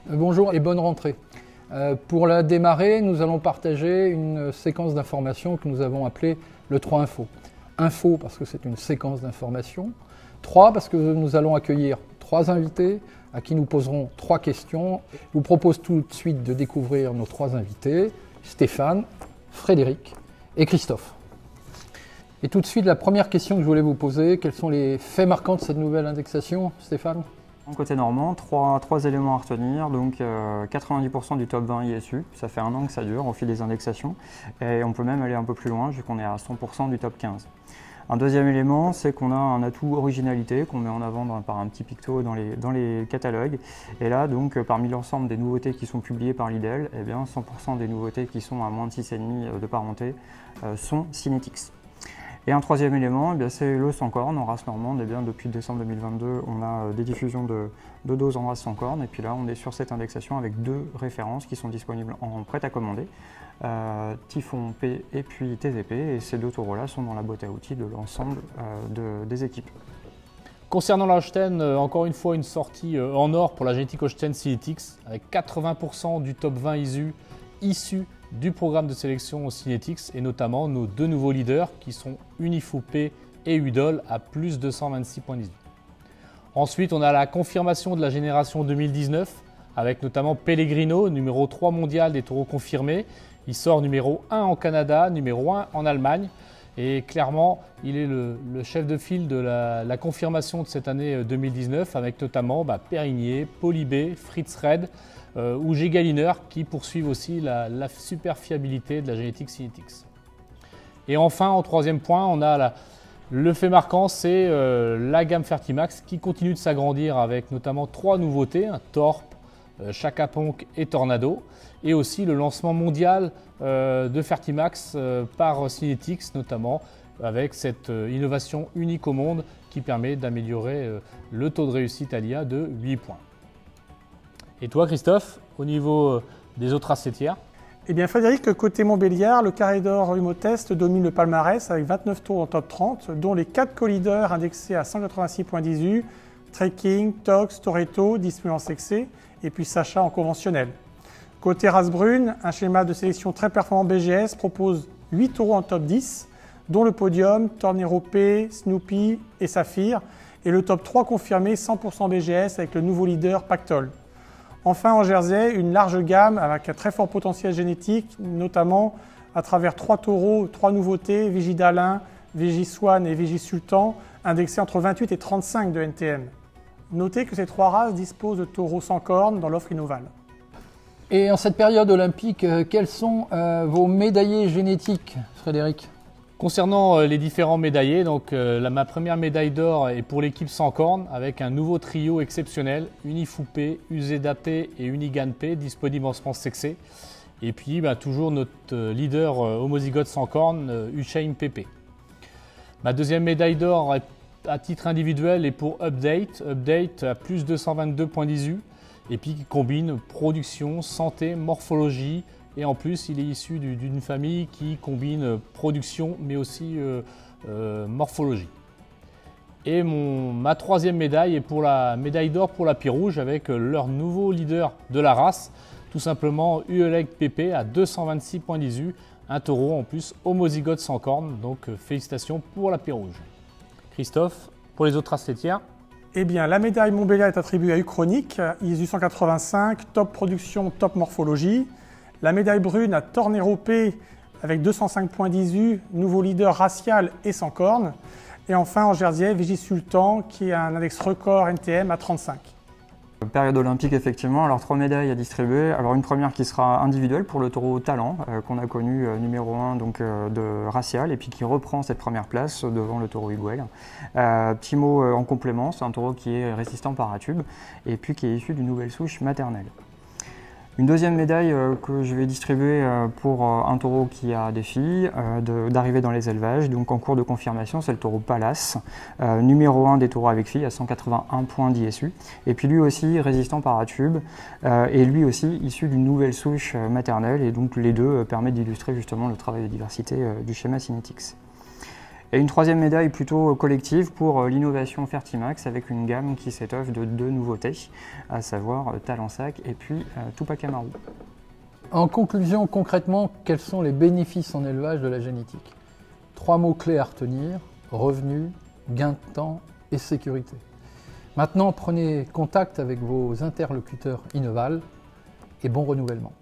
Bonjour et bonne rentrée. Pour la démarrer, nous allons partager une séquence d'informations que nous avons appelée le 3 Info. Info parce que c'est une séquence d'informations. 3 parce que nous allons accueillir 3 invités à qui nous poserons 3 questions. Je vous propose tout de suite de découvrir nos 3 invités, Stéphane, Frédéric et Christophe. Et tout de suite, la première question que je voulais vous poser, quels sont les faits marquants de cette nouvelle indexation, Stéphane ? Côté normand, trois éléments à retenir, donc 90% du top 20 ISU, ça fait un an que ça dure au fil des indexations, et on peut même aller un peu plus loin, vu qu'on est à 100% du top 15. Un deuxième élément, c'est qu'on a un atout originalité qu'on met en avant par un petit picto dans les catalogues, et là, donc, parmi l'ensemble des nouveautés qui sont publiées par Lidl, eh bien, 100% des nouveautés qui sont à moins de 6,5 de parenté sont Cinetics. Et un troisième élément, eh c'est le sans corne en race normande. Eh bien, depuis décembre 2022, on a des diffusions de doses en race sans corne. Et puis là, on est sur cette indexation avec 2 références qui sont disponibles en prêt à commander. Typhon P et puis TZP. Et ces 2 taureaux-là sont dans la boîte à outils de l'ensemble des équipes. Concernant la Holstein, encore une fois, une sortie en or pour la génétique Holstein Cinetics, avec 80% du top 20 ISU issus du programme de sélection Cinetics et notamment nos 2 nouveaux leaders qui sont Unifou P et Udol à plus 226,18. Ensuite, on a la confirmation de la génération 2019 avec notamment Pellegrino, numéro 3 mondial des taureaux confirmés. Il sort numéro 1 en Canada, numéro 1 en Allemagne et clairement, il est le chef de file de la confirmation de cette année 2019 avec notamment Périgné, Polybé, Fritz Red ou Gigaliner qui poursuivent aussi la super fiabilité de la génétique Cinetics. Et enfin, en troisième point, on a le fait marquant, c'est la gamme Fertimax qui continue de s'agrandir avec notamment 3 nouveautés, Torp, Chaka Ponk et Tornado, et aussi le lancement mondial de Fertimax par Cinetics, notamment avec cette innovation unique au monde qui permet d'améliorer le taux de réussite à l'IA de 8 points. Et toi, Christophe, au niveau des autres races laitières? Eh bien, Frédéric, côté Montbéliard, le Carré d'Or Humotest domine le palmarès avec 29 tours en top 30, dont les 4 co-leaders indexés à 186 points d'ISU, Trekking, Tox, Toretto, disponibles en sexé, et puis Sacha en conventionnel. Côté race brune, un schéma de sélection très performant BGS propose 8 taureaux en top 10, dont le podium, Tornero P, Snoopy et Saphir, et le top 3 confirmé 100% BGS avec le nouveau leader Pactol. Enfin, en Jersey, une large gamme avec un très fort potentiel génétique, notamment à travers 3 taureaux, 3 nouveautés, Vigidalin, Vigiswan et Vigisultan, indexés entre 28 et 35 de NTM. Notez que ces 3 races disposent de taureaux sans cornes dans l'offre Innoval. Et en cette période olympique, quels sont vos médaillés génétiques, Frédéric ? Concernant les différents médaillés, donc ma première médaille d'or est pour l'équipe sans cornes avec un nouveau trio exceptionnel, Unifou P, Uzeda P et Unigan P, disponibles en semence sexée. Et puis toujours notre leader homozygote sans cornes, Uchain PP. Ma deuxième médaille d'or à titre individuel est pour Update à plus 222 points d'ISU et puis qui combine production, santé, morphologie. Et en plus, il est issu d'une famille qui combine production mais aussi morphologie. Et ma troisième médaille est pour la médaille d'or pour la Pie Rouge avec leur nouveau leader de la race, tout simplement Ueleg PP à 226 points d'ISU, un taureau en plus homozygote sans cornes, donc félicitations pour la Pie Rouge. Christophe, pour les autres races laitières? Eh bien, la médaille Montbéliard est attribuée à Uchronic, ISU 185, top production, top morphologie. La médaille brune à Tornero P avec 205 points d'ISU, nouveau leader racial et sans cornes. Et enfin en Jersey, Vigisultan qui a un index record NTM à 35. Période olympique effectivement, alors 3 médailles à distribuer. Alors une première qui sera individuelle pour le taureau Talent, qu'on a connu numéro 1 de Racial et puis qui reprend cette première place devant le taureau Higuel. Petit mot en complément, c'est un taureau qui est résistant paratube et puis qui est issu d'une nouvelle souche maternelle. Une deuxième médaille que je vais distribuer pour un taureau qui a des filles, d'arriver dans les élevages, donc en cours de confirmation, c'est le taureau Palace, numéro 1 des taureaux avec filles à 181 points d'ISU, et puis lui aussi résistant paratube, et lui aussi issu d'une nouvelle souche maternelle, et donc les deux permettent d'illustrer justement le travail de diversité du schéma Cinetics. Et une troisième médaille plutôt collective pour l'innovation Fertimax avec une gamme qui s'étoffe de 2 nouveautés, à savoir Talensac et puis Tupac Amaru. En conclusion, concrètement, quels sont les bénéfices en élevage de la génétique? 3 mots-clés à retenir: revenus, gain de temps et sécurité. Maintenant, prenez contact avec vos interlocuteurs Innoval et bon renouvellement.